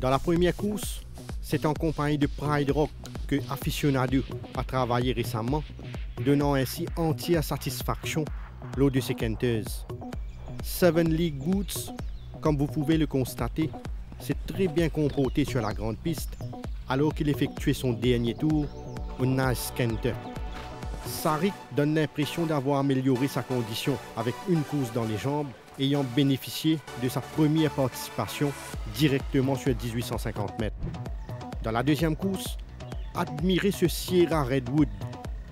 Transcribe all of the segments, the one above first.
Dans la première course, c'est en compagnie de Pride Rock que Aficionado a travaillé récemment, donnant ainsi entière satisfaction lors de ses quinteuses. Seven League Boots, comme vous pouvez le constater, s'est très bien comporté sur la grande piste alors qu'il effectuait son dernier tour au Nice Canter. Sarik donne l'impression d'avoir amélioré sa condition avec une course dans les jambes, ayant bénéficié de sa première participation directement sur 1850 mètres. Dans la deuxième course, admirez ce Sierra Redwood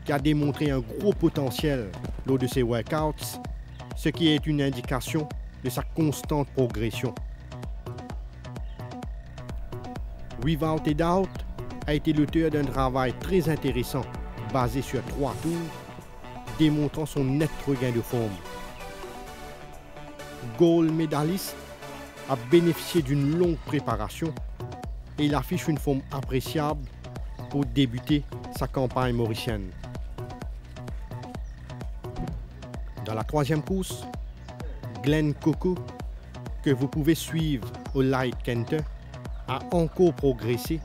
qui a démontré un gros potentiel lors de ses workouts, ce qui est une indication de sa constante progression. Without a Doubt a été l'auteur d'un travail très intéressant basé sur 3 tours, démontrant son net regain de forme. Gold Medalist a bénéficié d'une longue préparation et il affiche une forme appréciable pour débuter sa campagne mauricienne. Dans la troisième course, Glenn Coco, que vous pouvez suivre au Light Canter, a encore progressé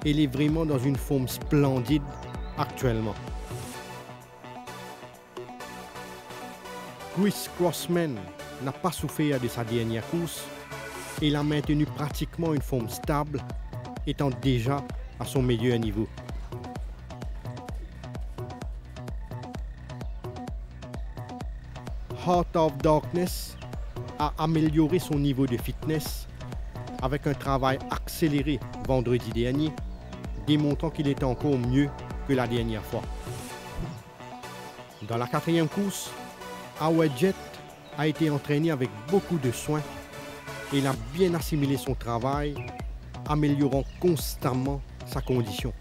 et il est vraiment dans une forme splendide actuellement. Chris Crossman n'a pas souffert de sa dernière course et il a maintenu pratiquement une forme stable, étant déjà à son meilleur niveau. Heart of Darkness a amélioré son niveau de fitness avec un travail accéléré vendredi dernier, démontrant qu'il est encore mieux que la dernière fois. Dans la quatrième course, Howard Jet a été entraîné avec beaucoup de soin et il a bien assimilé son travail, améliorant constamment sa condition.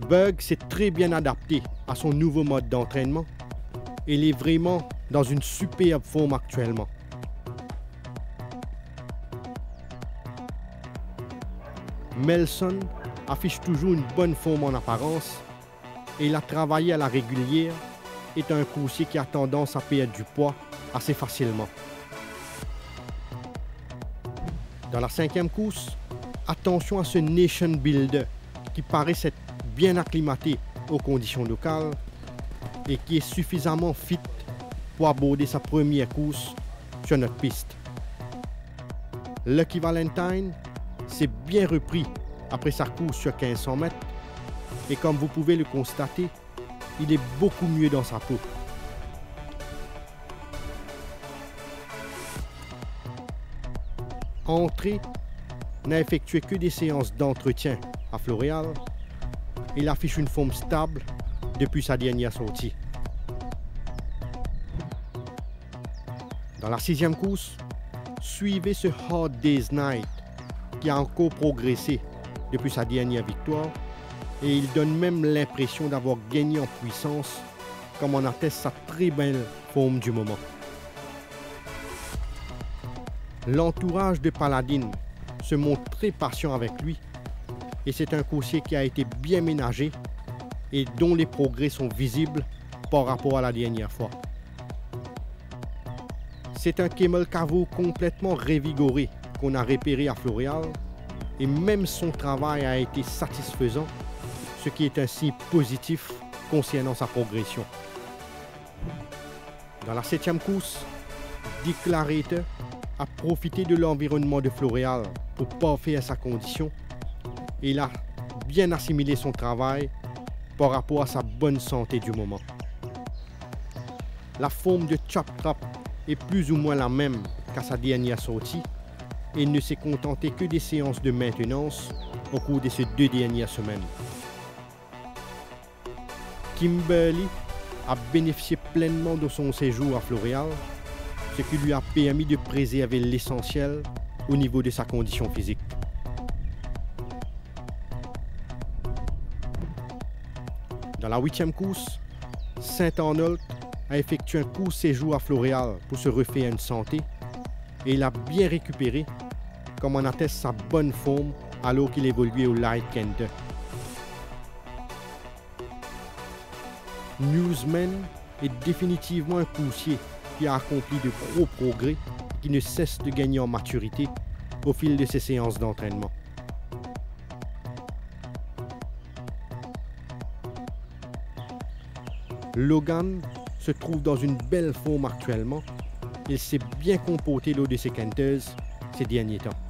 Bug s'est très bien adapté à son nouveau mode d'entraînement et il est vraiment dans une superbe forme actuellement. Melson affiche toujours une bonne forme en apparence et il a travaillé à la régulière, est un coursier qui a tendance à perdre du poids assez facilement. Dans la cinquième course, attention à ce Nation Builder qui paraît s'être bien acclimaté aux conditions locales et qui est suffisamment fit pour aborder sa première course sur notre piste. Lucky Valentine s'est bien repris après sa course sur 1500 mètres et comme vous pouvez le constater, il est beaucoup mieux dans sa peau. Entrée n'a effectué que des séances d'entretien à Floréal et il affiche une forme stable depuis sa dernière sortie. Dans la sixième course, suivez ce Hard Day's Night qui a encore progressé depuis sa dernière victoire et il donne même l'impression d'avoir gagné en puissance comme en atteste sa très belle forme du moment. L'entourage de Paladin se montre très patient avec lui et c'est un coursier qui a été bien ménagé et dont les progrès sont visibles par rapport à la dernière fois. C'est un Camel Cavo complètement révigoré qu'on a repéré à Floréal et même son travail a été satisfaisant, ce qui est un signe positif concernant sa progression. Dans la septième course, Declarator a profité de l'environnement de Floréal pour parfaire sa condition et il a bien assimilé son travail par rapport à sa bonne santé du moment. La forme de Chop Trap est plus ou moins la même qu'à sa dernière sortie et il ne s'est contenté que des séances de maintenance au cours de ces 2 dernières semaines. Kimberly a bénéficié pleinement de son séjour à Floréal, ce qui lui a permis de préserver l'essentiel au niveau de sa condition physique. Dans la 8e course, Saint-Arnold a effectué un court séjour à Floréal pour se refaire une santé et il a bien récupéré, comme en atteste sa bonne forme alors qu'il évoluait au Light Canter. Newsman est définitivement un coursier qui a accompli de gros progrès, qui ne cesse de gagner en maturité au fil de ses séances d'entraînement. Logan se trouve dans une belle forme actuellement. Il s'est bien comporté lors de ses quinteuses ces derniers temps.